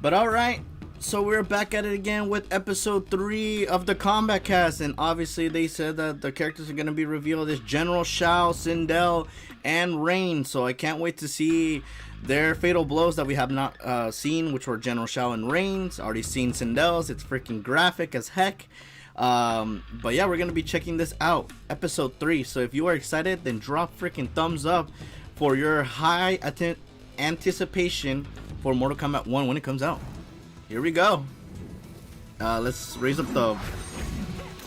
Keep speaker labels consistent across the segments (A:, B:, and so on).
A: But alright, so we're back at it again with episode 3 of the Kombat Kast, and obviously they said that the characters are going to be revealed as General Shao, Sindel, and Rain, so I can't wait to see their fatal blows that we have not seen, which were General Shao and Rain's. Already seen Sindel's, it's freaking graphic as heck. But yeah, we're going to be checking this out, episode 3, so if you are excited, then drop freaking thumbs up for your high anticipation for Mortal Kombat 1 when it comes out. Here we go. Let's raise up the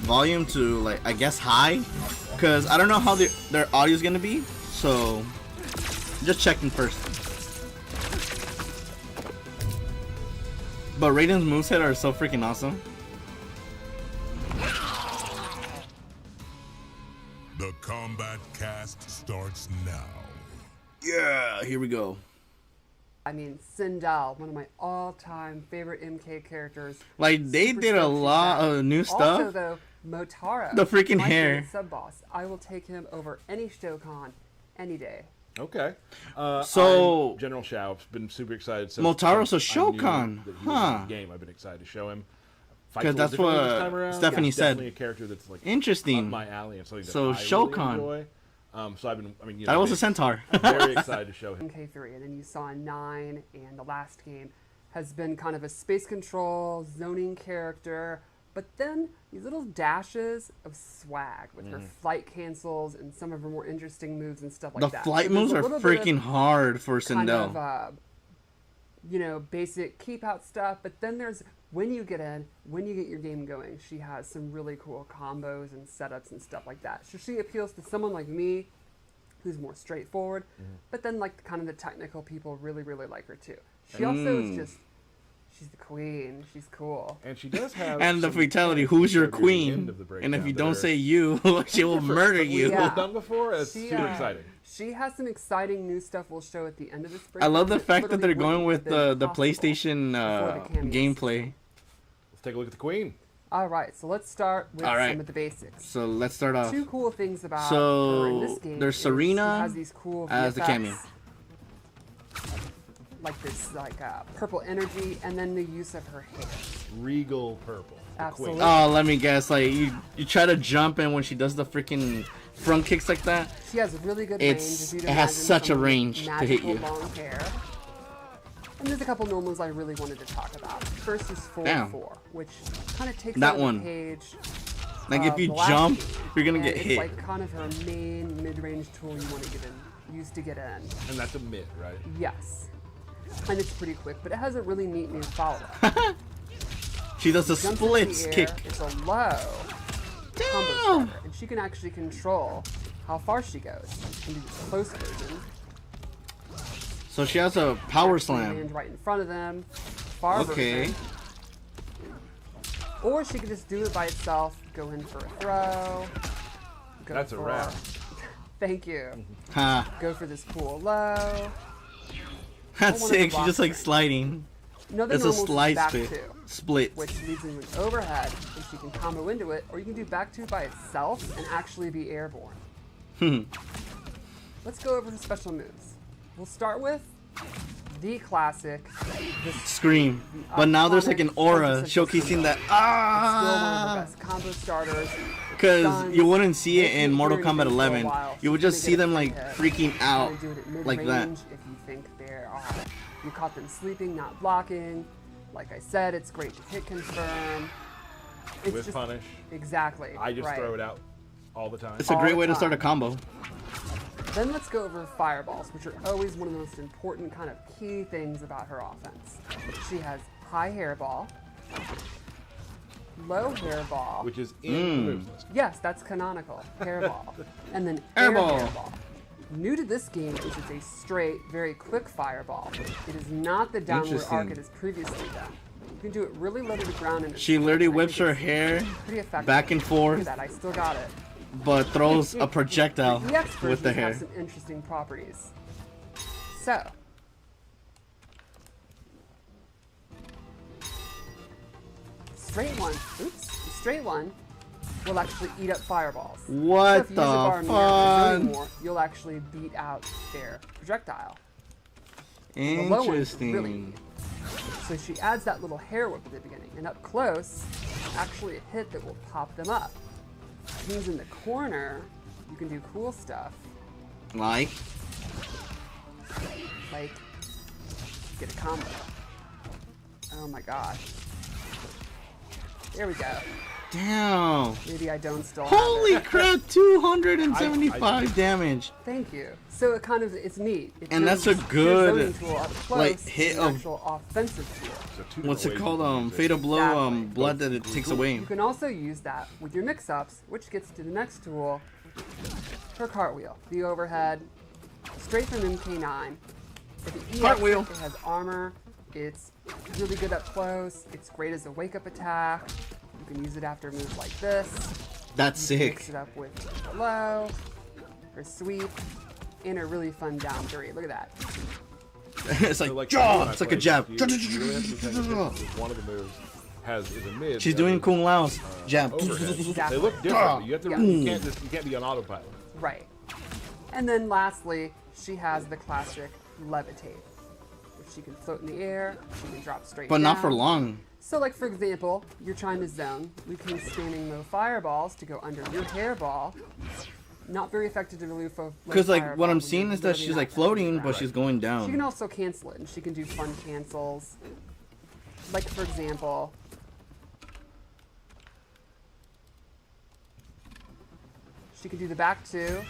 A: volume to, like, I guess high, because I don't know how their audio is gonna be, so just checking first. But Raiden's moveset are so freaking awesome.
B: The Kombat Kast starts now.
A: Yeah, here we go.
C: I mean, Sindel, one of my all-time favorite MK characters.
A: Like, they did a lot of new stuff.
C: Also, though, Motaro,
A: the freaking
C: my
A: hair.
C: Sub-boss. I will take him over any Shokan any day.
D: Okay.
A: So,
D: General Shao, been super excited. Since
A: Motaro's a
D: I knew
A: Shokan,
D: that he was in the game. I've been excited to show him.
A: Because that's what Stephanie said.
D: Definitely a character that's like
A: interesting.
D: Up my alley and something that
A: so
D: I
A: Shokan.
D: really enjoy. So I've been, you know,
A: that was a centaur.
D: very excited to show him.
C: MK3, and then you saw 9, and the last game has been kind of a space control, zoning character, but then these little dashes of swag with her flight cancels and some of her more interesting moves and stuff like
A: the
C: that.
A: The flight moves are freaking hard for Sindel.
C: Kind of, you know, basic keep out stuff, but then there's when you get your game going, she has some really cool combos and setups and stuff like that. So she appeals to someone like me, who's more straightforward, but then like kind of the technical people really, really like her too. She also is just, she's the queen. She's cool.
D: And she does have.
A: And the fatality, who's your queen? And if you don't say you, she will murder you.
D: Yeah. Done before, it's super exciting.
C: She has some exciting new stuff we'll show at the end of this break.
A: I love the fact that they're going with the PlayStation gameplay.
D: Let's take a look at the queen.
C: All right, so let's start with some of the basics.
A: So let's start off.
C: Two cool things about her in this game.
A: There's Serena
C: has these cool
A: as
C: VFX,
A: the cameo.
C: Like this, purple energy, and then the use of her hair.
D: Regal purple.
C: Absolutely.
A: Oh, let me guess. Like you try to jump, and when she does the freaking front kicks like that,
C: she has a really good range.
A: It has such a range to hit you.
C: Long hair. And there's a couple normals I really wanted to talk about. First is 4-4, which kind of takes
A: that
C: out
A: one.
C: The page.
A: Like if you jump, you're gonna get hit.
C: It's like kind of her main mid-range tool you want to get in, use to get in.
D: And that's a mid, right?
C: Yes. And it's pretty quick, but it has a really neat new follow-up.
A: She does a splits kick.
C: It's a low combo starter, and she can actually control how far she goes. She can do the close version.
A: So she has a power slam.
C: Land right in front of them. Far version. Or she could just do it by itself. Go in for a throw.
D: That's a wrap.
C: Thank you. Go for this cool low.
A: That's sick. She's just like sliding.
C: It's
A: a slide split.
C: Which leads into an overhead, and she can combo into it, or you can do back two by itself and actually be airborne. Let's go over the special moves. We'll start with the classic
A: Scream. But now there's like an aura showcasing that.
C: It's still one of the best combo starters.
A: Because you wouldn't see it in Mortal Kombat 11. You would just see them like freaking out like that.
C: If you think you caught them sleeping, not blocking. Like I said, it's great to hit confirm. It's
D: with punish.
C: Exactly.
D: I just throw it out all the time.
A: It's a great way to start a combo.
C: Then let's go over fireballs, which are always one of the most important kind of key things about her offense. She has high hairball, low hairball.
D: Which is in the moves list.
C: Yes, that's canonical. Hairball. And then
A: airball.
C: New to this game is it's a straight, very quick fireball. It is not the downward arc it has previously done. You can do it really low to the ground. And
A: she literally whips her hair back and forth.
C: I still got it.
A: But throws a projectile with the hair.
C: Have some interesting properties. So, straight one will actually eat up fireballs.
A: What
C: so
A: the fuck?
C: You'll actually beat out their projectile.
A: Interesting.
C: Really, So she adds that little hair whip at the beginning. And up close, actually a hit that will pop them up. Which means in the corner, you can do cool stuff.
A: Like?
C: Like, get a combo. Oh my gosh. There we go.
A: Damn.
C: Maybe I don't still
A: Holy
C: have it.
A: crap, 275 damage.
C: Thank you. So it kind of, it's neat. It
A: And that's
C: turns
A: a
C: your
A: good,
C: zoning tool up close
A: like, hit
C: to an
A: of-
C: actual offensive tool.
D: So two
A: What's it
D: different ways
A: called?
D: you can use
A: Fate
D: it.
A: of blow,
C: Exactly.
A: blood that it takes away.
C: You can also use that with your mix-ups, which gets to the next tool, her cartwheel. The overhead, straight from MK9. If it EX,
A: Cartwheel.
C: it has armor. It's really good up close. It's great as a wake-up attack. You can use it after a move like this.
A: That's
C: You can mix
A: sick.
C: it up with hello, or sweep, and a really fun down three. Look at that.
A: It's
D: So,
A: like,
D: for me, when I
A: it's like a
D: play
A: jab.
D: you really have to be paying attention because one of the moves is a mid.
A: She's
D: the
A: doing
D: other
A: Kung Lao's jab.
D: overhead.
C: Exactly.
D: They look different. But you have to.
C: Yeah.
D: You can't be on autopilot.
C: Right. And then lastly, she has the classic levitate, which she can float in the air, she can drop straight
A: But
C: down.
A: not for long.
C: So like for example, you're trying to zone, we can use standing low fireballs to go under your hairball. Not very effective to remove low
A: Because, like,
C: fireball
A: what I'm
C: when
A: seeing
C: you're
A: is that
C: literally
A: she's,
C: not
A: like,
C: touching the
A: floating, but
C: ground.
A: she's going
C: She can
A: down.
C: also cancel it, and she can do fun cancels. Like for example, she can do the back two,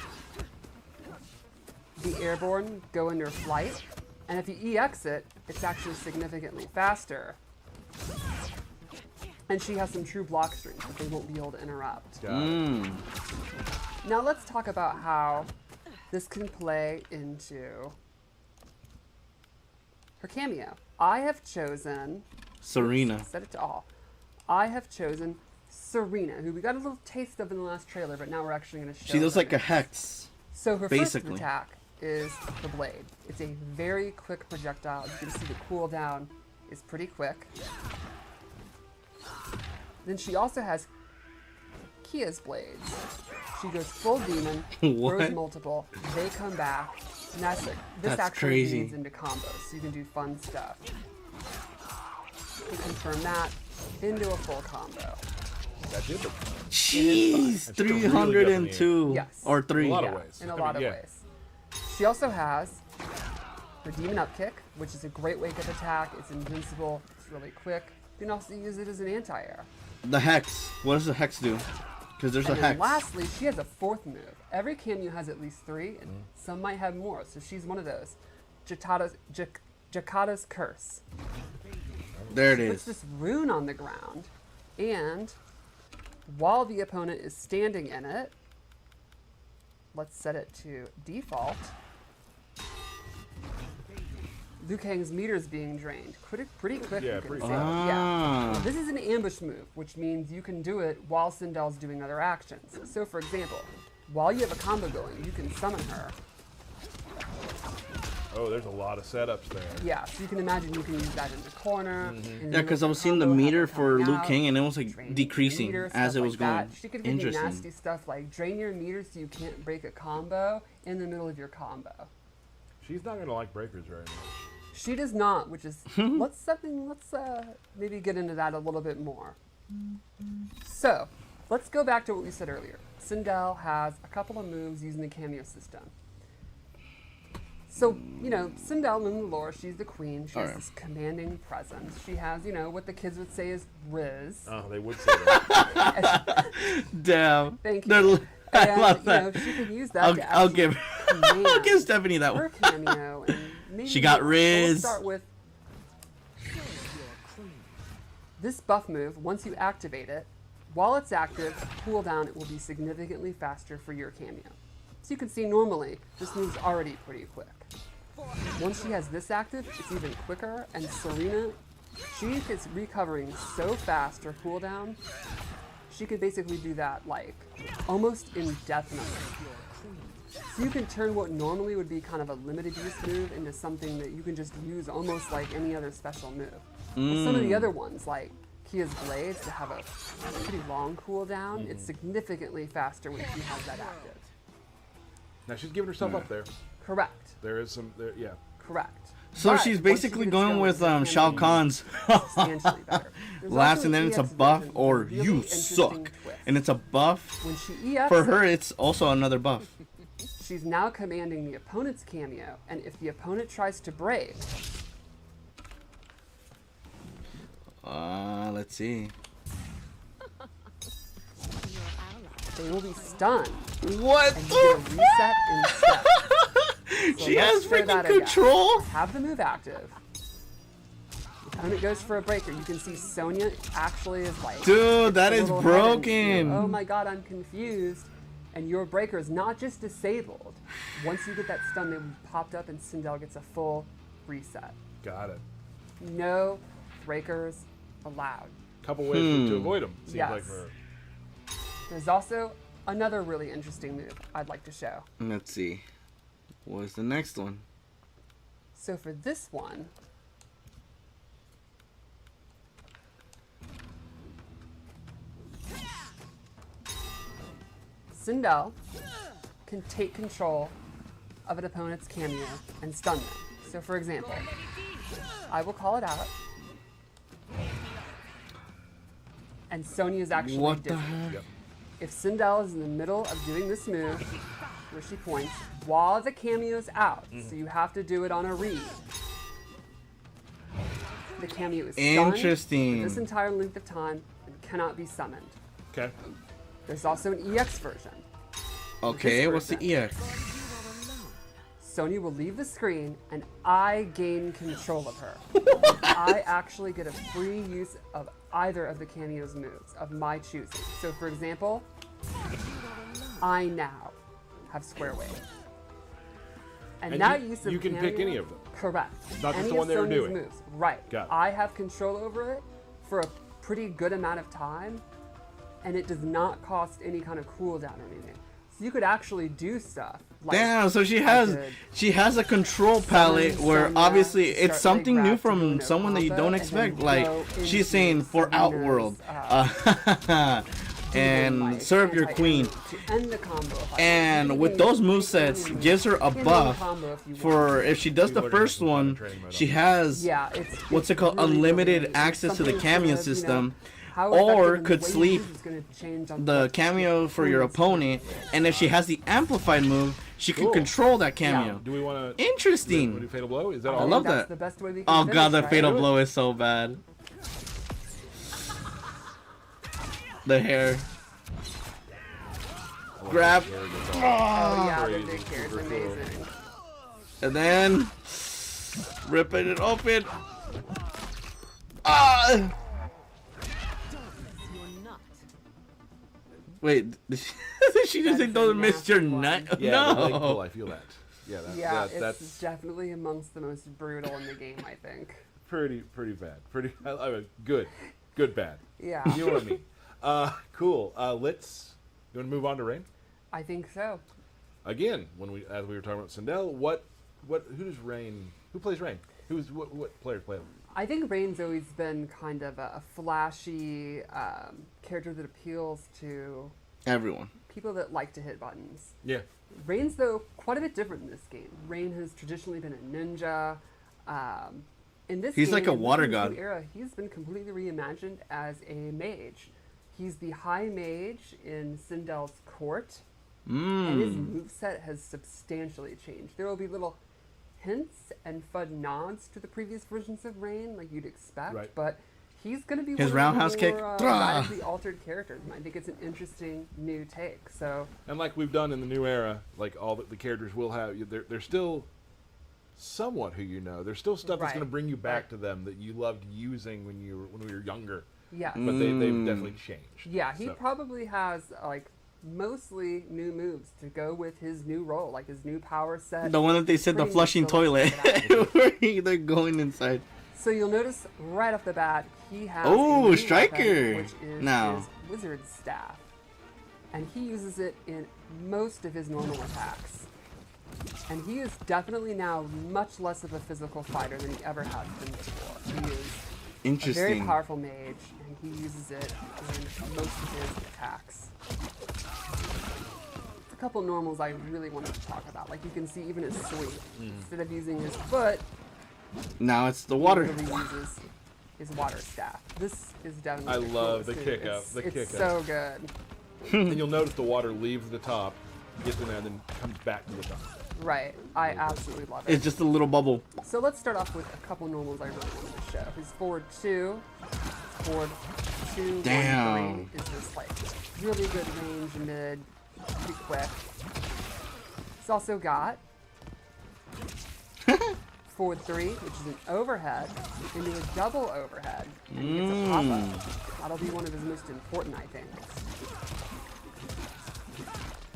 C: be airborne, go under flight, and if you EX it, it's actually significantly faster. And she has some true block strings that they won't be able to interrupt.
D: Got it.
C: Now let's talk about how this can play into her cameo. I have chosen,
A: Serena.
C: set it to all. I have chosen Serena, who we got a little taste of in the last trailer, but now we're actually going to show
A: She looks
C: her
A: like a
C: next.
A: hex.
C: So her
A: basically.
C: first attack is the blade. It's a very quick projectile. You can see the cooldown is pretty quick. Then she also has Kia's blades. She goes full demon,
A: What?
C: throws multiple, they come back, and this
A: That's
C: actually
A: crazy.
C: leads into combos, so you can do fun stuff. You confirm that into a full combo.
D: That did look
A: Jeez,
D: And she can really get up in the air.
A: 302.
C: Yes.
A: Or 3.
D: In a lot of
C: Yeah,
D: ways.
C: in a
D: I
C: lot
D: mean,
C: of
D: yeah.
C: ways. She also has her demon up kick, which is a great wake-up attack. It's invincible. It's really quick. You can also use it as an anti-air.
A: The hex. What does the hex do? Because there's a
C: And then
A: hex.
C: lastly, she has a fourth move. Every cameo has at least 3, and some might have more. So she's one of those. Jakata's Curse.
A: There it
C: Puts
A: is.
C: this rune on the ground, and while the opponent is standing in it, let's set it to default. Liu Kang's meter is being drained. Pretty quick,
D: Yeah,
C: you can
D: pretty
C: say.
D: fast.
C: Yeah.
A: Ah.
C: This is an ambush move, which means you can do it while Sindel's doing other actions. So for example, while you have a combo going, you can summon her.
D: Oh, there's a lot of setups there.
C: Yeah, so you can imagine you can use that in the corner. in the
A: Yeah,
C: middle
A: because
C: of
A: I was seeing the
C: combo, have
A: meter
C: her
A: for
C: coming
A: Liu
C: out,
A: Kang, and it was
C: drain
A: like
C: your
A: decreasing
C: meter,
A: as
C: stuff
A: it was
C: like
A: going.
C: that. She could give you
A: Interesting.
C: nasty stuff like drain your meter so you can't break a combo in the middle of your combo.
D: She's not gonna like breakers very much.
C: She does not, which is let's maybe get into that a little bit more. So let's go back to what we said earlier. Sindel has a couple of moves using the cameo system. So, you know, Sindel in the lore, she's the queen. She has
A: Alright.
C: this commanding presence. She has, you know, what the kids would say is riz.
D: Oh, they would say that.
A: Damn.
C: Thank
A: They're-
C: you.
A: I
C: And,
A: love
C: you
A: that.
C: know, she could use that
A: I'll,
C: to
A: I'll
C: actually
A: give I'll give Stephanie that
C: her
A: one.
C: cameo. And maybe
A: She got
C: more. So let's
A: Riz.
C: start with this buff move. Once you activate it, while it's active, cooldown, it will be significantly faster for your cameo. So you can see normally, this move's already pretty quick. Once she has this active, it's even quicker, and Serena, she is recovering so fast her cooldown, she could basically do that like almost indefinitely. So you can turn what normally would be kind of a limited use move into something that you can just use almost like any other special move. With some of the other ones, like Kia's Blades, that have a pretty long cooldown, it's significantly faster when she has that active.
D: Now she's giving herself up there.
C: Correct.
D: There is some there. Yeah.
C: Correct.
A: So
C: But
A: she's
C: once you
A: basically
C: get
A: going
C: going,
A: with
C: the
A: Shao
C: campaign
A: Kahn's
C: substantially better. There's
A: last,
C: also
A: and then
C: an
A: it's a
C: EX
A: buff,
C: version
A: or
C: with a really
A: you
C: interesting
A: suck,
C: twist.
A: and it's a buff.
C: When she EX
A: For her, it's also another buff.
C: she's now commanding the opponent's cameo, and if the opponent tries to break,
A: Let's see.
C: they will be stunned,
A: What?
C: and you get a reset instead. So
A: She
C: let's
A: has
C: try that
A: freaking
C: again.
A: control.
C: Have the move active. The opponent goes for a breaker. You can see Sonya actually is like,
A: Dude, that
C: a
A: is
C: little ahead into you.
A: broken.
C: Oh my god, I'm confused. And your breaker is not just disabled. Once you get that stun, they popped up and Sindel gets a full reset.
D: Got it.
C: No breakers allowed.
D: Couple ways to avoid them. Seems
C: Yes.
D: like for her.
C: There's also another really interesting move I'd like to show.
A: Let's see. What's the next one?
C: So for this one, Sindel can take control of an opponent's cameo and stun them. So for example, I will call it out, and Sonya is actually
A: What the
C: dizzy.
A: heck?
D: Yep.
C: If Sindel is in the middle of doing this move, where she points, while the cameo's out, so you have to do it on a read. The cameo is stunned
A: Interesting.
C: for this entire length of time and cannot be summoned.
D: Okay.
C: There's also an EX version.
A: Okay,
C: This
A: what's the
C: person.
A: EX?
C: Sonya will leave the screen and I gain control of her. I actually get a free use of either of the cameo's moves of my choosing. So for example, I now have Square Wave. And that use of
D: you can pick
C: cameo-
D: any of them.
C: Correct.
D: Not just
C: Any
D: the
C: of
D: one they were
C: Sonya's
D: doing.
C: moves. Right.
D: Got it.
C: I have control over it for a pretty good amount of time, and it does not cost any kind of cooldown or anything. So you could actually do stuff. Like
A: Damn, so she
C: could
A: has a control palette
C: summon
A: where
C: Sonya,
A: obviously it's
C: start
A: something
C: like
A: new
C: grab to go
A: from
C: no
A: someone that you
C: combo,
A: don't
C: and
A: expect.
C: then
A: Like
C: go
A: she's
C: into
A: saying for
C: Serena's,
A: Outworld,
C: demon, like,
A: and serve your queen.
C: anti-air to end the combo if I want.
A: And
C: You
A: with
C: can
A: those
C: take
A: movesets,
C: any
A: gives her a
C: move,
A: buff
C: combo if you want.
A: for if she does the
D: People are gonna
A: first
D: have to find a
A: one,
D: training mode
A: she
D: on
A: has
C: Yeah, it's
A: what's it called,
C: really
A: unlimited
C: it's
A: access to the
C: something
A: cameo
C: that's gonna,
A: system,
C: how
A: or
C: effective
A: could
C: and the way you
A: sleep
C: use it's gonna change on
A: the
C: what
A: cameo for your
C: opponent's
A: opponent, and if she has the amplified move, she can
D: Cool.
A: control that cameo.
D: Do we want to
A: Interesting.
D: do Fatal Blow? Is that
C: I
D: all?
C: think
A: love
C: that's
A: that.
C: the best way we can
A: Oh
C: finish,
A: god, the
C: right?
A: fatal
D: Do it.
A: blow is so bad. The hair. Grab.
C: Oh yeah, the
D: Crazy,
C: big hair is
D: super cool.
C: amazing.
A: And then ripping it open. Ah! Wait, did she just say don't miss your nut?
D: Yeah, the leg
A: No.
D: pull, I feel that. Yeah,
C: Yeah, it's
D: that's
C: definitely amongst the most brutal in the game, I think.
D: pretty bad. I mean, good bad.
C: Yeah,
D: You know what I mean? Cool. Let's. You want to move on to Rain?
C: I think so.
D: Again, as we were talking about Sindel, who does Rain? Who plays Rain? What players play him?
C: I think Rain's always been kind of a flashy character that appeals to
A: Everyone.
C: people that like to hit buttons.
D: Yeah.
C: Rain's, though, quite a bit different in this game. Rain has traditionally been a ninja. In this
A: He's
C: game,
A: like a
C: in this
A: water
C: new
A: god.
C: Era, he's been completely reimagined as a mage. He's the high mage in Sindel's court, and his moveset has substantially changed. There will be little hints and FUD nods to the previous versions of Rain, like you'd expect,
D: Right.
C: but he's going to be
A: His
C: one
A: roundhouse
C: of the
A: kick.
C: more
A: Drah.
C: radically altered characters, and I think it's an interesting new take. So
D: And like we've done in the new era, like all the characters will have, they're still somewhat who you know. There's still stuff that's
C: Right.
D: going to bring you back
C: Right.
D: to them that you loved using when we were younger.
C: yeah.
D: But they've definitely changed.
C: Yeah, he
D: So-
C: probably has like mostly new moves to go with his new role, like his new power set.
A: The one that they said the
C: Pretty
A: flushing
C: much still
A: toilet.
C: check it out.
A: Where they're going inside.
C: So you'll notice right off the bat he has
A: Oh,
C: a new
A: Striker!
C: weapon, which is
A: Now.
C: his wizard staff, and he uses it in most of his normal attacks. And he is definitely now much less of a physical fighter than he ever has been before. He is a very
A: Interesting.
C: powerful mage, and he uses it in most of his attacks. A couple normals I really wanted to talk about. Like you can see even his sweep. Instead of using his foot,
A: Now it's the water.
C: He uses his water staff. This is definitely.
D: I
C: the
D: love
C: coolest
D: the
C: move.
D: kick up. The kick
C: It's
D: up.
C: so good.
D: And you'll notice the water leaves the top, gets in there, and then comes back to the top.
C: Right. I absolutely love it.
A: It's just a little bubble.
C: So let's start off with a couple normals I really wanted to show. His forward 2, forward 2,
A: Damn.
C: 1, 3 is this like really good range mid, pretty quick. He's also got forward 3, which is an overhead, into a double overhead, and he gets a pop-up. That'll be one of his most important, I think.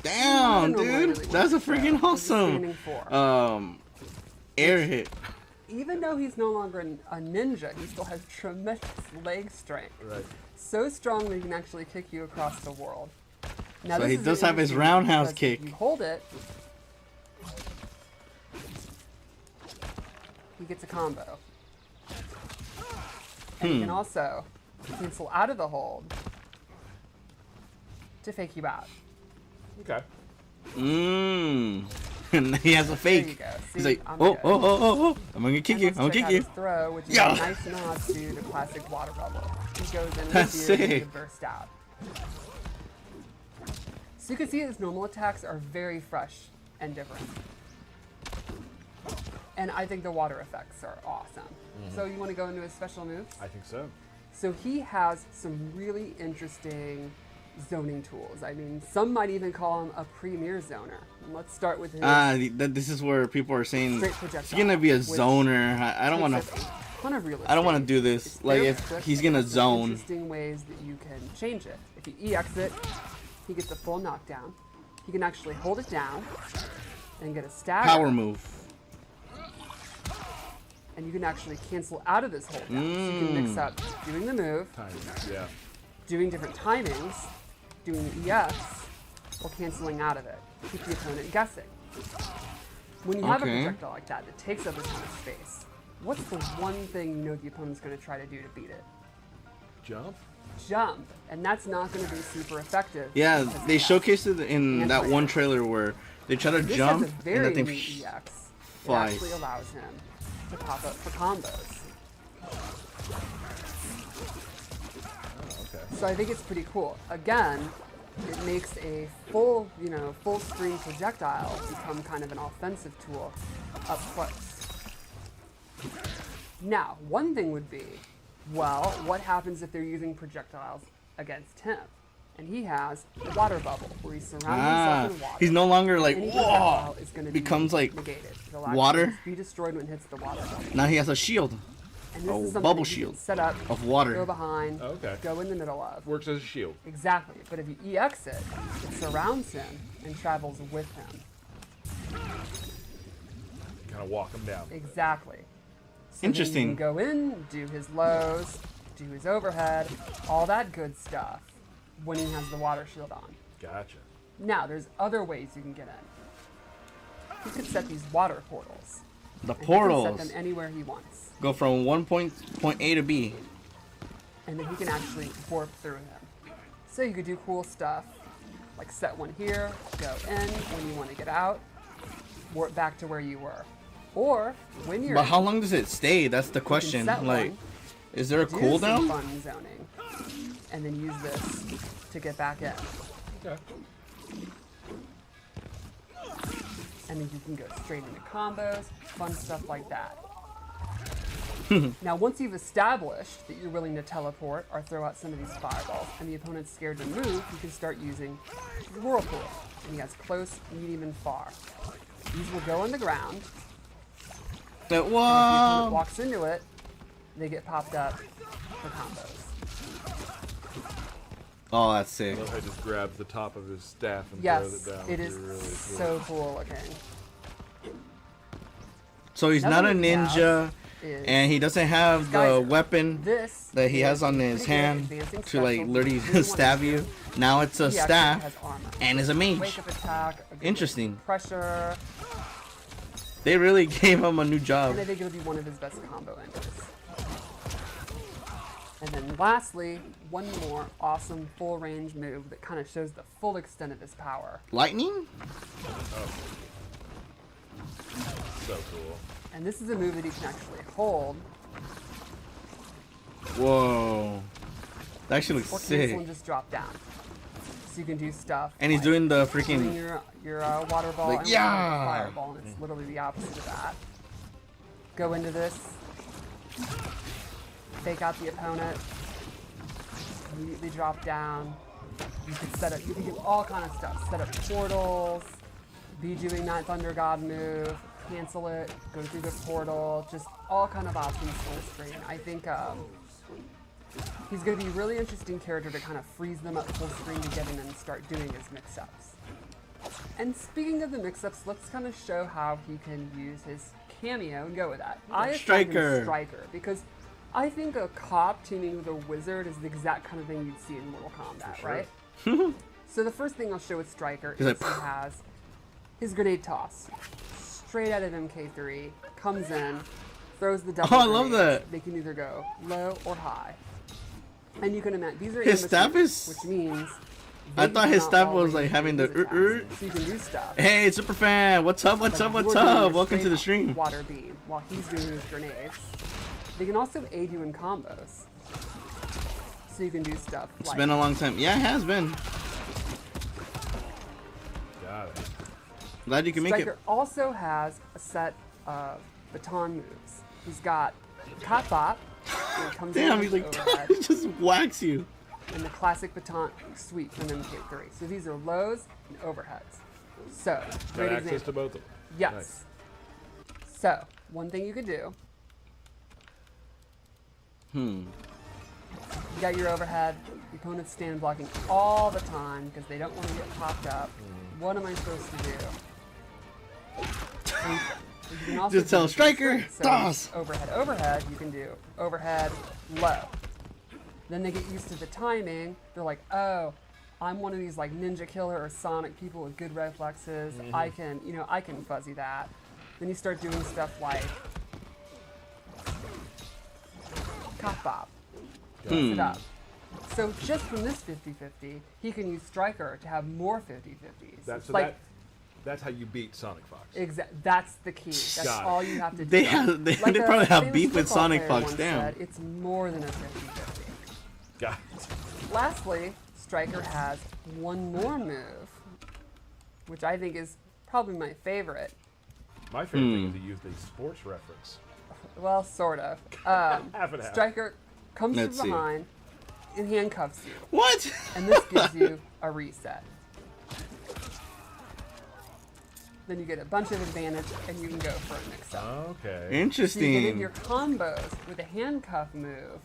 A: Damn,
C: Another normal I
A: dude.
C: really
A: That's a
C: wanted to show
A: freaking
C: is the
A: awesome.
C: standing 4.
A: Air hit.
C: Even though he's no longer a ninja, he still has tremendous leg strength.
D: Right.
C: So strong that he can actually kick you across the world. Now,
A: So
C: this
A: he
C: is
A: does have his
C: interesting
A: roundhouse
C: because
A: kick.
C: If you hold it, he gets a combo. And he can also cancel out of the hold to fake you out.
D: Okay.
A: Mmm. And he has a
C: There you
A: fake.
C: go.
A: He's
C: See,
A: like,
C: I'm
A: oh,
C: good.
A: oh, oh, oh, oh. I'm gonna kick
C: And
A: you.
C: let's
A: I'm gonna
C: check
A: kick
C: out
A: you.
C: his throw, which is
A: Yeah.
C: a nice nod to the classic water bubble. He goes in
A: That's
C: with you and you
A: sick.
C: burst out. So you can see his normal attacks are very fresh and different. And I think the water effects are awesome. So you want to go into his special moves?
D: I think so.
C: So he has some really interesting zoning tools. I mean, some might even call him a premier zoner. And let's start with his
A: This is where people are saying
C: straight
A: he's
C: projectile.
A: gonna be a
C: which
A: zoner. I don't want
C: takes
A: to.
C: up a ton of real
A: I don't want to
C: estate.
A: do this.
C: It's
A: Like
C: very
A: if
C: quick,
A: he's gonna
C: there's some
A: zone.
C: Interesting ways that you can change it. If you EX it, he gets a full knockdown. He can actually hold it down and get a stagger.
A: Power move.
C: And you can actually cancel out of this hold down. So you can mix up doing the move,
D: Timing. Yeah.
C: doing different timings, doing the EX, or canceling out of it. Keep the opponent guessing. When you have a
A: Okay.
C: projectile like that that takes up a ton of space, what's the one thing you know the opponent's going to try to do to beat it?
D: Jump.
C: Jump. And that's not going to be super effective.
A: Yeah,
C: because
A: they
C: of that.
A: showcased it in that one trailer where they try to
C: This
A: jump
C: has a
A: and
C: very
A: that thing
C: neat EX. It
A: flies.
C: actually allows him to pop up for combos.
D: Oh, okay.
C: So I think it's pretty cool. Again, it makes a full, full screen projectile become kind of an offensive tool up close. Now, one thing would be, well, what happens if they're using projectiles against him? And he has a water bubble where he surrounds himself in water.
A: He's no longer like,
C: Any
A: whoa,
C: projectile is going to
A: becomes like
C: negated. It'll actually
A: water.
C: just be destroyed when it hits the water bubble.
A: Now he has a shield
C: And this
A: a
C: is something
A: bubble
C: that you can
A: shield
C: set up,
A: of
C: go
A: water.
C: behind,
D: Okay.
C: go in the middle of.
D: Works as a shield.
C: Exactly. But if you EX it, it surrounds him and travels with him.
D: Kind of walk him down.
C: Exactly. So
A: Interesting.
C: Then you can go in, do his lows, do his overhead, all that good stuff when he has the water shield on.
D: Gotcha.
C: Now, there's other ways you can get in. He could set these water portals.
A: The
C: And he
A: portals
C: can set them anywhere he wants.
A: go from point A to B.
C: And then he can actually warp through him. So you could do cool stuff, like set one here, go in when you want to get out, warp back to where you were. Or, when you're
A: But
C: in,
A: how long does it stay? That's the question.
C: set
A: Like,
C: one,
A: is there a
C: do some
A: cooldown?
C: fun zoning, and then use this to get back in.
D: Okay.
C: And then you can go straight into combos, fun stuff like that. Now, once you've established that you're willing to teleport or throw out some of these fireballs, and the opponent's scared to move, you can start using the whirlpool. And he has close, medium, and far. These will go on the ground.
A: That
C: If the opponent
A: wow.
C: walks into it, they get popped up for combos.
A: Oh, that's
D: I
A: sick.
D: love how he just grabs the top of his staff and
C: Yes,
D: throws it down.
C: it
D: It's
C: is
D: really cool.
C: so cool looking.
A: So he's
C: Another
A: not a
C: thing he
A: ninja,
C: has is
A: and he doesn't have the
C: Geyser.
A: weapon
C: This
A: that he
C: is
A: has on
C: a
A: his
C: pretty good
A: hand
C: advancing
A: to like
C: special.
A: literally
C: You really wanna
A: stab
C: use
A: you.
C: it.
A: Now it's a
C: He actually
A: staff
C: has armor.
A: and is a mage.
C: Wake up attack. a good
A: Interesting.
C: Pressure.
A: They really gave him a new job.
C: And I think it'll be one of his best combo enders. And then lastly, one more awesome full range move that kind of shows the full extent of his power.
A: Lightning?
D: So cool.
C: And this is a move that he can actually hold.
A: Whoa. That actually looks
C: Or
A: sick.
C: cancel and just drop down. So you can do stuff.
A: And he's
C: like
A: doing the
C: shooting
A: freaking...
C: your water ball
A: Like,
C: and
A: yeah!
C: fireball, and it's literally the opposite of that. Go into this. Fake out the opponent. Immediately drop down. You can set up. You can do all kind of stuff. Set up portals. Be doing that Thunder God move. Cancel it. Go through the portal. Just all kind of options full screen. I think he's going to be a really interesting character to kind of freeze them up full screen to get in and start doing his mix-ups. And speaking of the mix-ups, let's kind of show how he can use his cameo and go with that. I assigned him Striker because I think a cop teaming with a wizard is the exact kind of thing you'd see in Mortal Kombat,
D: sure.
C: right? So the first thing I'll show with Striker is
A: like,
C: he has his grenade toss. Straight out of MK3, comes in, throws the double
A: Oh, I love
C: grenades.
A: that.
C: They can either go low or high. And you can imagine, these are
A: His staff
C: amateurs,
A: is-
C: which means...
A: I
C: they
A: thought his
C: cannot
A: staff was
C: always
A: like having
C: do
A: the...
C: attacks. So you can do stuff.
A: Hey, Superfan, what's up, what's
C: Like
A: up, what's
C: you're doing
A: up?
C: your
A: Welcome to
C: straight
A: the stream.
C: Water beam while he's doing his grenades. They can also aid you in combos. So you can do stuff
A: It's
C: like
A: been a long time. Yeah, it has been.
D: Got it.
A: Glad you can make
C: Striker
A: it.
C: also has a set of baton moves. He's got Cop Bop, where he comes
A: Damn,
C: in
A: he's
C: with
A: like,
C: overhead,
A: he just whacks you.
C: and the classic baton sweep from MK3. So these are lows and overheads. So,
D: Got
C: great
D: access
C: example.
D: to both of them.
C: Yes.
D: Nice.
C: So, one thing you could do. You got your overhead. The opponent's stand blocking all the time because they don't want to get popped up. What am I supposed to do? And you can also
A: Just
C: do
A: tell
C: this
A: Striker,
C: straight. So
A: toss.
C: overhead, you can do overhead, low. Then they get used to the timing. They're like, oh, I'm one of these like ninja killer or Sonic people with good reflexes. I can fuzzy that. Then you start doing stuff like Cop Bop. Mix it up. So just from this 50-50, he can use Striker to have more 50-50s.
D: That's
C: It's
D: that's how you beat Sonic Fox.
C: That's the key. That's
D: Got it.
C: all you have to do.
A: They probably have beef with Sonic Fox, damn.
C: It's more than a 50-50.
D: Got it.
C: Lastly, Striker has one more move, which I think is probably my favorite.
D: My favorite thing is to use the sports reference.
C: Well, sort of.
D: Half and half.
C: Striker comes
A: Let's
C: from
A: see.
C: behind and handcuffs you.
A: What?
C: And this gives you a reset. Then you get a bunch of advantage and you can go for a mix-up.
D: Okay.
C: So you get in
A: Interesting.
C: your combos with a handcuff move,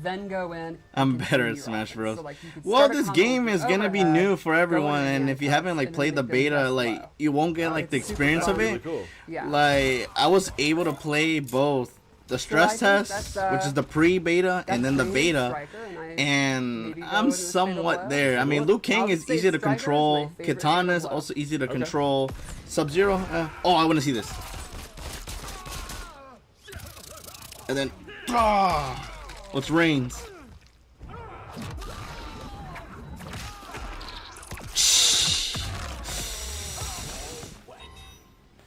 C: then go in.
A: I'm
C: and
A: better
C: continue
A: at
C: your
A: Smash
C: offense.
A: Bros.
C: So, like, you could
A: Well,
C: start a
A: this
C: combo
A: game
C: with
A: is gonna be
C: overhead,
A: new for
C: go
A: everyone,
C: into
A: and if you
C: handcuffs,
A: haven't like
C: and then
A: played the
C: make them
A: beta,
C: press
A: like
C: low.
A: you won't get like the
C: It's super
A: experience of
C: fun.
A: it.
D: Really cool.
C: Yeah.
A: Like I was able to play both the stress
C: think
A: test,
C: that's,
A: which is the pre-beta,
C: that's
A: and then the
C: Rain
A: beta.
C: Striker, and
A: And
C: maybe go
A: I'm
C: into a Fatal
A: somewhat
C: Blow.
A: there. I mean,
C: Well,
A: Liu Kang
C: I would
A: is
C: say
A: easy to
C: Striker is my
A: control.
C: favorite
A: Katana is
C: Fatal Blow.
A: also easy to
D: Okay.
A: control. Sub-Zero. Oh, I want to see this. And then, what's Reigns?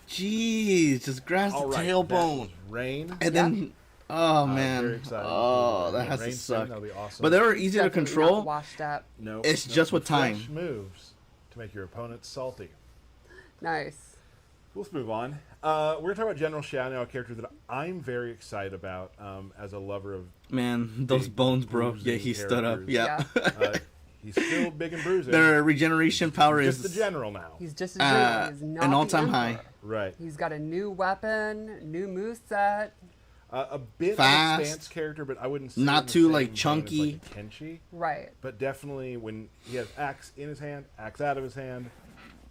A: Jeez, just grabs the
D: All right.
A: tailbone.
D: Rain.
A: And then, oh man,
D: very excited.
A: oh that
D: Yeah,
A: has to
D: Rain Sim,
A: suck.
D: that'll be awesome.
A: But they were easy to
C: Definitely not
A: control.
C: washed up.
D: No,
A: It's just with time.
D: Fresh moves to make your opponent salty.
C: Nice.
D: Let's move on. We're going to talk about General Shao now, a character that I'm very excited about as a lover of.
A: Man, those
D: Big,
A: bones, bro.
D: bruising
A: Yeah, he stood up.
D: characters.
A: Yeah.
D: He's still big and bruising.
A: Their regeneration power
D: Just
A: is
D: the general now.
C: He's just a general. He's not
A: an
C: the
A: all-time high.
C: Emperor.
D: Right.
C: He's got a new weapon, new moveset.
D: A bit
A: Fast.
D: of a stance character, but I wouldn't say
A: Not
D: in the
A: too,
D: same
A: like,
D: vein as,
A: chunky.
D: like Kenshi.
C: Right.
D: But definitely when he has axe in his hand, axe out of his hand.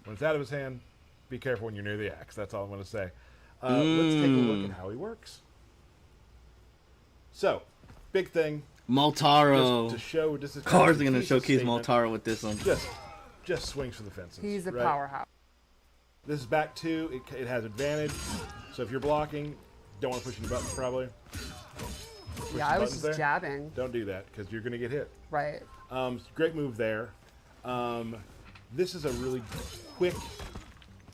D: When it's out of his hand, be careful when you're near the axe. That's all I'm going to say. Let's take a look at how he works. So, big thing.
A: Moltaro.
D: Just to show, this is
A: Cars
D: kind
A: are
D: of
A: gonna
D: a
A: showcase
D: statement.
A: Moltaro with this one.
D: Just swings for the fences.
C: He's a
D: right?
C: powerhouse.
D: This is back two. It has advantage. So if you're blocking, don't want to push any buttons probably. Push
C: Yeah,
D: the
C: I was
D: buttons
C: just
D: there.
C: jabbing.
D: Don't do that because you're going to get hit.
C: Right.
D: Great move there. This is a really quick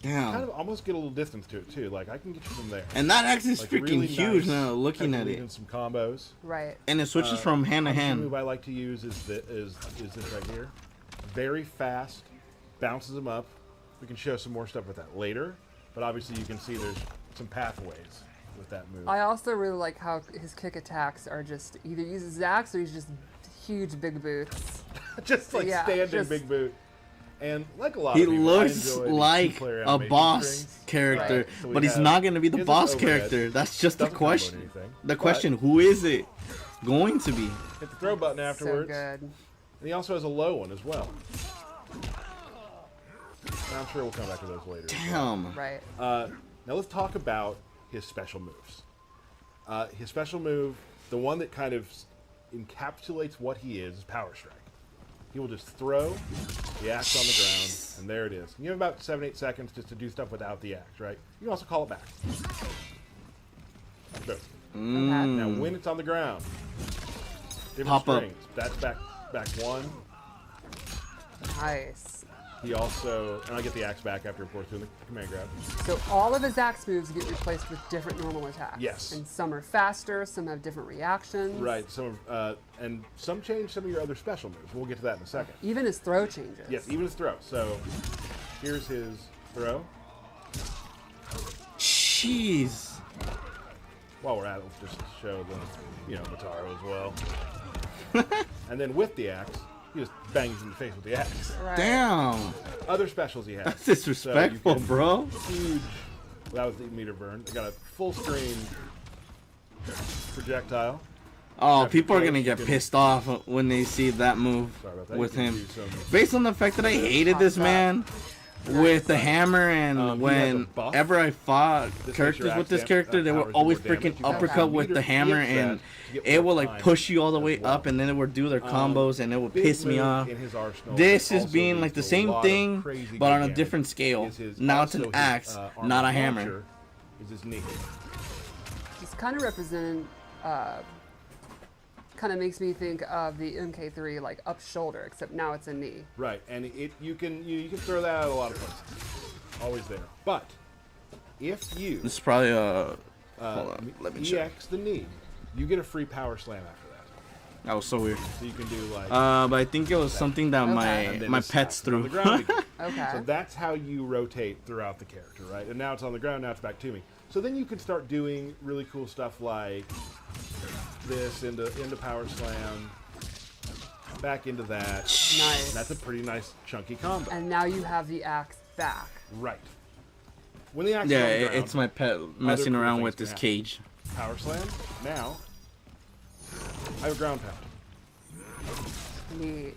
A: Damn.
D: kind of almost get a little distance to it too. Like I can get you from there.
A: And that axe is
D: Like,
A: freaking
D: really
A: huge
D: nice,
A: now, looking
D: kind of
A: at
D: leading
A: it.
D: some combos.
C: Right.
A: And it switches from hand to
D: Obviously,
A: hand.
D: The move I like to use is this right here. Very fast, bounces them up. We can show some more stuff with that later, but obviously you can see there's some pathways with that move.
C: I also really like how his kick attacks are just either uses axe or he's just huge big boots.
D: Just like
C: Yeah,
D: standing
C: just-
D: big boot. And like a lot
A: He
D: of people,
A: looks
D: I enjoy these
A: like
D: two-player
A: a
D: animation
A: boss
D: strings.
A: character,
D: Right. So we
A: but he's
D: have-
A: not going to be the
D: here's
A: boss
D: this overhead.
A: character. That's just the
D: Doesn't combo
A: question.
D: anything,
A: The
D: but
A: question, who is it going to be?
D: Hit the throw button afterwards.
C: So good.
D: And he also has a low one as well. And I'm sure we'll come back to those later.
A: Damn.
C: Right.
D: Now let's talk about his special moves. His special move, the one that kind of encapsulates what he is Power Strike. He will just throw the axe on the ground, and there it is. You have about 7-8 seconds just to do stuff without the axe, right? You can also call it back. Boom.
C: Okay.
D: Now, when it's on the ground, different
A: Pop up.
D: strings. That's back one.
C: Nice.
D: He also, and I get the axe back after, of course, doing the command grab.
C: So all of his axe moves get replaced with different normal attacks.
D: Yes.
C: And some are faster, some have different reactions.
D: Right. And some change some of your other special moves. We'll get to that in a second.
C: Even his throw changes.
D: Yes, even his throw. So here's his throw.
A: Jeez.
D: While we're at it, let's just show the, Motaro as well. And then with the axe, he just bangs in the face with the axe.
C: Right.
A: Damn.
D: Other specials he has.
A: That's disrespectful,
D: So you can-
A: bro.
D: Huge. Well, that was the meter burn. They got a full screen projectile.
A: Oh,
D: Yeah,
A: people are
D: because
A: gonna
D: you
A: get
D: can-
A: pissed off when they see that move
D: Sorry about that.
A: with
D: You can
A: him.
D: do some-
A: Based on the fact that I hated this man with the hammer, and
D: he has a buff.
A: whenever I fought
D: This
A: characters
D: makes your
A: with this
D: axe
A: character, they
D: powers
A: would
D: do
A: always
D: more damage.
A: freaking
D: You can
A: uppercut
D: have
A: with the
D: meters
A: hammer,
D: hit
A: and
D: that to get
A: it
D: more
A: will like
D: time
A: push you all the
D: as
A: way
D: well.
A: up, and then it would do their combos, and it would
D: Big
A: piss me
D: move
A: off.
D: in his arsenal
A: This
D: that
A: is
D: also
A: being
D: leads
A: like the
D: to a
A: same
D: lot of
A: thing,
D: crazy
A: but
D: good
A: on a
D: damage.
A: different scale.
D: Is his-
A: Now it's an
D: also his,
A: axe,
D: armor
A: not a hammer.
D: launcher Is his knee.
C: It's kind of represented, kind of makes me think of the MK3 like up shoulder, except now it's a knee.
D: Right, and you can throw that out a lot of places. Always there. But if you
A: This is probably hold on, let me check.
D: EX the knee, you get a free power slam after that.
A: That was so weird.
D: So you can do like
A: But I think it was something that
C: Okay.
A: my
D: and then
A: my
D: it's
A: pets
D: back on
A: threw.
D: the ground again.
C: Okay.
D: So that's how you rotate throughout the character, right? And now it's on the ground, now it's back to me. So then you can start doing really cool stuff like this into power slam, back into that.
C: Nice.
D: And that's a pretty nice chunky combo.
C: And now you have the axe back.
D: Right. When the axe
A: Yeah,
D: is on the ground,
A: it's my pet messing
D: cool
A: around
D: things
A: with
D: can
A: this
D: happen.
A: cage.
D: Power slam. Now I have a ground pound.
C: Neat.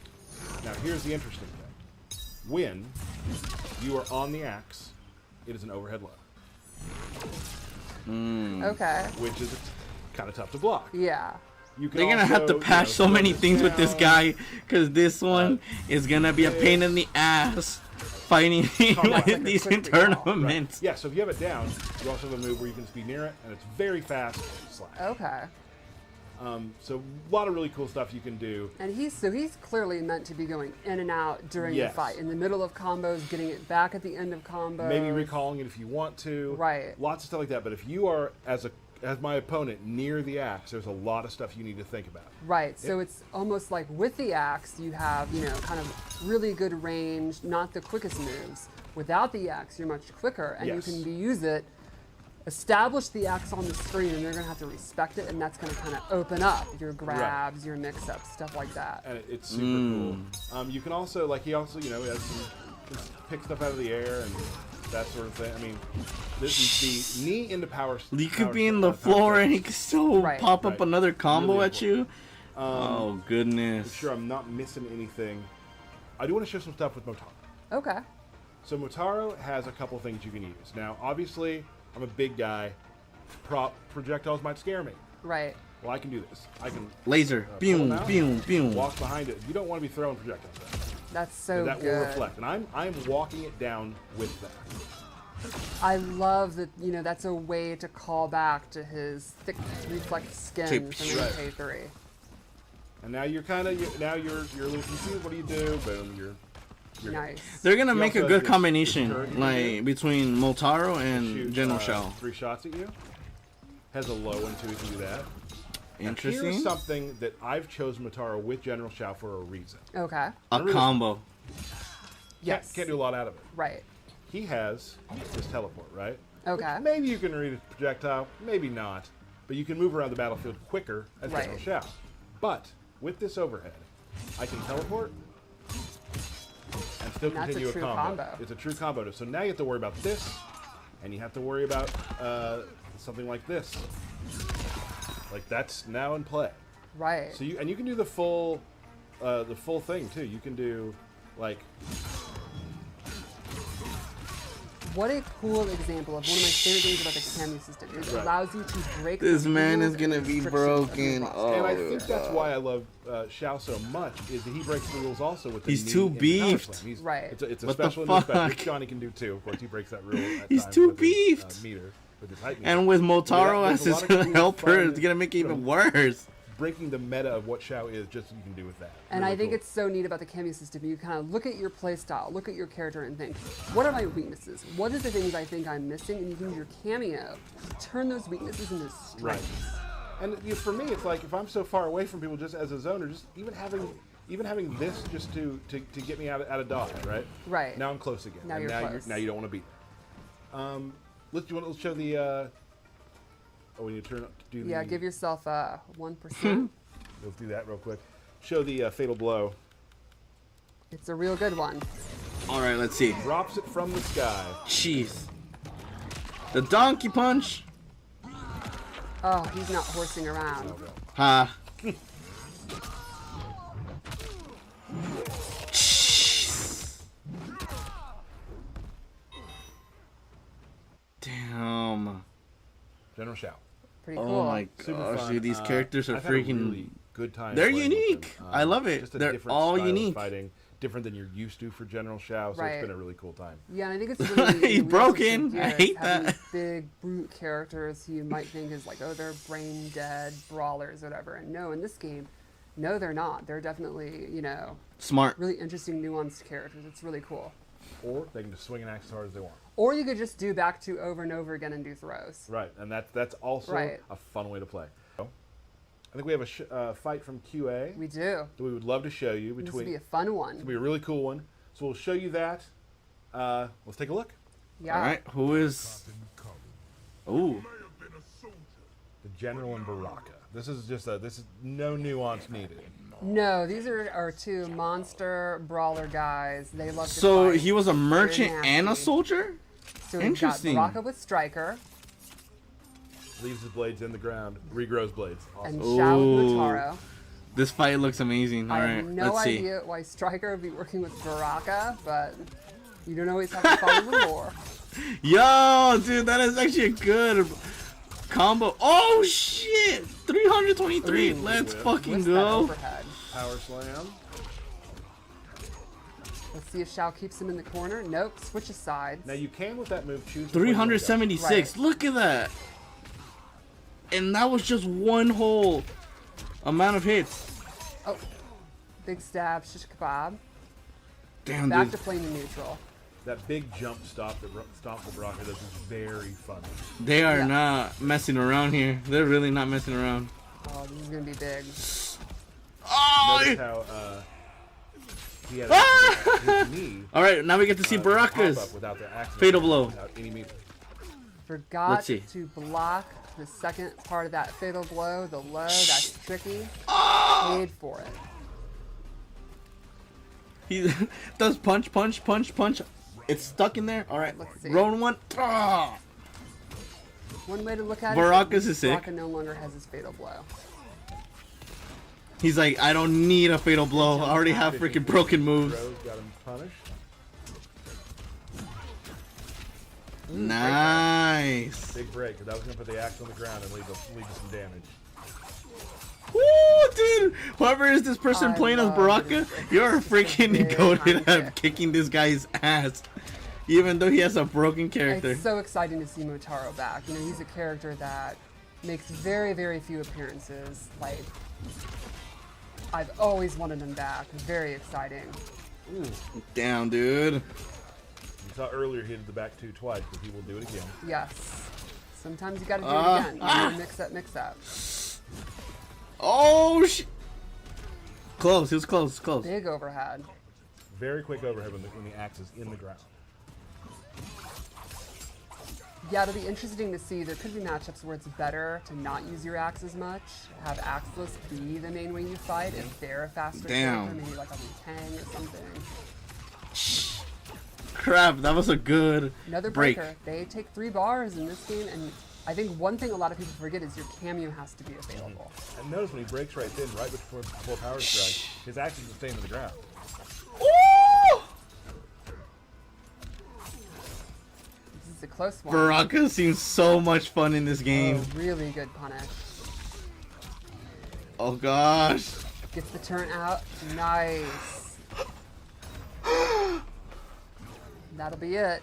D: Now here's the interesting thing. When you are on the axe, it is an overhead low,
C: Okay.
D: which is kind of tough to block.
C: Yeah.
D: You can
A: They're gonna have to
D: also,
A: patch so
D: slow
A: many
D: this
A: things with this
D: down.
A: guy, because this one is gonna be a pain in the ass fighting
C: like a
A: these
C: quick recall.
A: tournaments.
D: Yeah, so if you have it down, you also have a move where you can just be near it, and it's very fast slash.
C: Okay.
D: So a lot of really cool stuff you can do.
C: And he's clearly meant to be going in and out during
D: Yes.
C: the fight, in the middle of combos, getting it back at the end of combos.
D: Maybe recalling it if you want to.
C: Right.
D: Lots of stuff like that. But if you are as my opponent near the axe, there's a lot of stuff you need to think about.
C: Right. So it's almost like with the axe, you have, kind of really good range, not the quickest moves. Without the axe, you're much quicker, and
D: Yes.
C: you can use it, establish the axe on the screen, and they're going to have to respect it, and that's going to kind of open up your grabs, your mix-ups, stuff like that.
D: And it's super cool. You can also, he also, has some, just pick stuff out of the air and that sort of thing. I mean, the knee into power.
A: You could
D: power
A: be in
D: slam-
A: the
D: power
A: floor
D: slam.
A: and he could still
C: Right.
A: pop up
D: Right.
A: another combo
D: Really
A: at you. Oh
D: Make
A: goodness.
D: sure I'm not missing anything. I do want to show some stuff with Motaro.
C: Okay.
D: So Motaro has a couple things you can use. Now, obviously, I'm a big guy. Projectiles might scare me.
C: Right.
D: Well, I can do this. I can
A: Laser.
D: pull
A: Boom,
D: them out,
A: boom, boom.
D: walk behind it. You don't want to be throwing projectiles at it.
C: That's so
D: That will
C: good.
D: reflect. And I'm walking it down with that.
C: I love that, that's a way to call back to his thick reflect skin
A: Tape.
C: from
D: Right.
C: MK3.
D: And now you're kind of you're a little confused. What do you do? Boom, you're
C: Nice.
A: They're gonna
D: He
A: make a
D: also
A: good
D: has
A: combination,
D: his turret
A: like between Motaro and
D: Shoots,
A: General Shao.
D: 3 shots at you. Has a low one too if you do that.
A: Interesting.
D: Here's something that I've chosen Motaro with General Shao for a reason.
C: Okay.
A: A combo.
C: Yes.
D: Can't do a lot out of it.
C: Right.
D: He has his teleport, right?
C: Okay.
D: Which maybe you can read a projectile, maybe not. But you can move around the battlefield quicker as
C: Right.
D: General Shao. But with this overhead, I can teleport and still
C: That's a
D: continue a
C: true
D: combo.
C: combo.
D: It's a true combo. So now you have to worry about this, and you have to worry about something like this. Like that's now in play.
C: Right.
D: So you can do the full thing too. You can do like
C: What a cool example of one of my favorite things about the cameo system. It
D: Right.
C: allows you to break
A: This
C: the
A: man
C: rules
A: is gonna
C: and
A: be
C: restrictions of your
A: broken.
C: roster.
A: Oh,
D: and I think that's why I love Shao so much is that he breaks the rules also with the
A: He's
D: knee
A: too
D: and power
A: beefed.
D: slam. He's,
C: Right.
D: It's a
A: What the
D: special in this battle,
A: fuck?
D: which Johnny can do too. Of course, he breaks that rule. At
A: He's
D: times
A: too
D: with his,
A: beefed.
D: meter, with his height meter.
A: And with Motaro
D: There's
A: as
D: a
A: his
D: lot of cool
A: helper,
D: fun
A: it's gonna make it
D: sort
A: even
D: of
A: worse.
D: breaking the meta of what Shao is, just so you can do with that.
C: And
D: Really
C: I think
D: cool.
C: it's so neat about the cameo system. You kind of look at your play style, look at your character, and think, what are my weaknesses? What are the things I think I'm missing? And you can use your cameo to turn those weaknesses into strengths.
D: Right. And for me, it's like if I'm so far away from people, just as a zoner, just even having this just to get me out of dodge, right?
C: Right.
D: Now I'm close again.
C: Now
D: and
C: you're
D: now
C: close.
D: now you don't want to beat it. Let's show the. We need to turn up to do the.
C: Yeah, give yourself 1%.
D: Let's do that real quick. Show the fatal blow.
C: It's a real good one.
A: All right, let's see.
D: Drops it from the sky.
A: Jeez. The donkey punch.
C: Oh, he's not horsing around.
A: Ha. Jeez. Damn.
D: General Shao.
C: Pretty cool.
A: Oh my
D: Super
A: gosh,
D: fun.
A: dude, these characters are
D: I've had a
A: freaking.
D: really good time.
A: They're
D: playing with
A: unique.
D: them.
A: I love it.
D: Just a
A: They're
D: different
A: all
D: style of
A: unique.
D: Fighting, different than you're used to for General Shao. So
C: Right.
D: it's been a really cool time.
C: Yeah, and I think it's really
A: He's
C: we
A: broken.
C: also
A: I
C: do
A: hate
C: having
A: that.
C: these big brute characters who you might think is like, oh, they're brain dead brawlers or whatever. And no, in this game, no, they're not. They're definitely,
A: Smart.
C: really interesting, nuanced characters. It's really cool.
D: Or they can just swing an axe as hard as they want.
C: Or you could just do back to over and over again and do throws.
D: Right, and that's also
C: Right.
D: a fun way to play. I think we have a fight from QA
C: We do.
D: that we would love to show you.
C: This would
D: Between
C: be a fun one.
D: It's gonna be a really cool one. So we'll show you that. Let's take a look.
C: Yeah.
A: All right, who is? Ooh,
D: The General and Baraka. This is no nuance needed.
C: No, these are two monster brawler guys. They love to
A: so
C: fight.
A: he was a merchant
C: Very
A: and a
C: nasty.
A: soldier.
C: So we've got
A: Interesting.
C: Baraka with Striker
D: Leaves his blades in the ground, regrows blades.
C: and
D: Awesome.
C: Shao with
A: Ooh.
C: Motaro.
A: This fight looks amazing. All
C: I
A: right,
C: have no
A: let's see.
C: idea why Striker would be working with Baraka, but you don't always have to follow the lore.
A: Yo, dude, that is actually a good combo. Oh shit, 323.
D: Ooh,
A: Let's
D: whip.
A: fucking
C: What's that
A: go.
C: overhead?
D: Power slam.
C: Let's see if Shao keeps him in the corner. Nope, switches sides.
D: Now you can with that move choose. which way you wanna go.
A: 376.
C: Right.
A: Look at that. And that was just one whole amount of hits.
C: Oh, big stab, shish kebab.
A: Damn,
C: Back
A: dude.
C: to playing in neutral.
D: That big jump stop that Baraka does is very funny.
A: They are
C: Yeah.
A: not messing around here. They're really not messing around.
C: Oh, this is gonna be big.
A: Oh!
D: Notice how he had
A: Ah!
D: his knee.
A: All right, now we get to see
D: pop
A: Baraka's.
D: up without the accident,
A: Fatal blow.
D: Without any meter.
C: Forgot
A: Let's see.
C: to block the second part of that fatal blow, the low. That's tricky.
A: Oh!
C: Paid for it.
A: He does punch, punch, punch, punch. It's stuck in there. All right,
C: Let's see.
A: rolling one. Ah!
C: One way to look at
A: Baraka's
C: it
A: is sick.
C: Baraka no longer has his fatal blow.
A: He's like, I don't need a fatal blow. I already have freaking broken moves.
D: Rose got him punished.
A: Nice.
D: Big break, because I was going to put the axe on the ground and lead to some damage.
A: Woo, dude! Whoever is this person
C: I
A: playing as
C: love
A: Baraka,
C: this.
A: you're freaking
C: Big
A: goated
C: time
A: at kicking this guy's ass, even though he has a broken character.
C: It's so exciting to see Motaro back. He's a character that makes very, very few appearances. Like, I've always wanted him back. Very exciting.
D: Ooh.
A: Damn, dude.
D: You saw earlier he hit the back two twice, but he will do it again.
C: Yes. Sometimes you gotta do it again. You gotta mix up.
A: Oh, close. He was close.
C: Big overhead.
D: Very quick overhead when the axe is in the ground.
C: Yeah, it'll be interesting to see. There could be matchups where it's better to not use your axe as much, have axeless be the main way you fight if they're a faster character, maybe like a Liu Kang or something.
A: Crap, that was a good
C: Another
A: break.
C: breaker. They take 3 bars in this game, and I think one thing a lot of people forget is your cameo has to be available.
D: And notice when he breaks right then, right before power strike, his axe is staying to the ground.
A: Ooh!
C: This is a close one.
A: Baraka seems so much fun in this game.
C: Oh, really good punish.
A: Oh gosh.
C: Gets the turn out. Nice. That'll be it.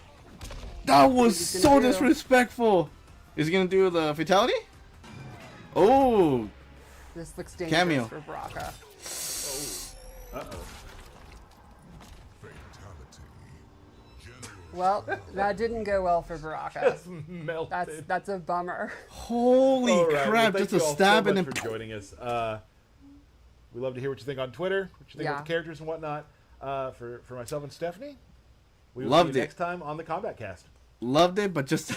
A: That was
C: he's
A: so
C: gonna do?
A: disrespectful. Is he gonna do the fatality? Oh,
C: This looks dangerous
A: Cameo.
C: for Baraka.
D: Uh-oh.
C: Well, that didn't go well for Baraka.
D: Melted.
C: That's a bummer.
A: holy
D: All right,
A: crap!
D: well,
A: Just
D: thank
A: a
D: you all
A: stab
D: so
A: and
D: much
A: then.
D: for joining us. We love to hear what you think on Twitter, what you think about the characters and whatnot. For myself and Stephanie, we will
A: Loved
D: see you
A: it.
D: next time on the Kombat Cast.
A: Loved it, but just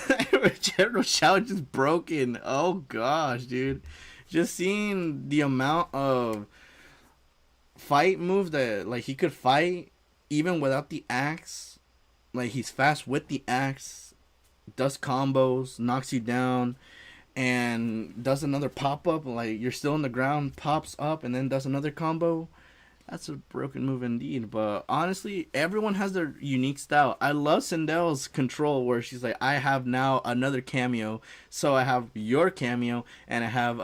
A: General Shao just broken. Oh gosh, dude! Just seeing the amount of fight moves that like he could fight even without the axe. Like he's fast with the axe, does combos, knocks you down, and does another pop up. Like you're still on the ground, pops up, and then does another combo. That's a broken move indeed. But honestly, everyone has their unique style. I love Sindel's control where she's like, I have now another cameo. So I have your cameo and I have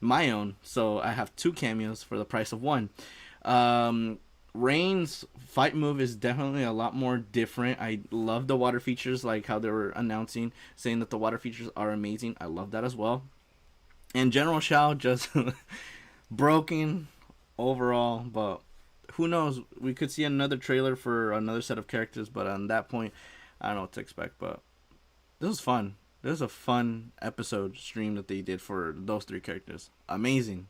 A: my own. So I have 2 cameos for the price of 1. Rain's fight move is definitely a lot more different. I love the water features, like how they were announcing, saying that the water features are amazing. I love that as well. And General Shao just broken overall, but who knows? We could see another trailer for another set of characters, but on that point, I don't know what to expect. But this was fun. This was a fun episode stream that they did for those 3 characters. Amazing.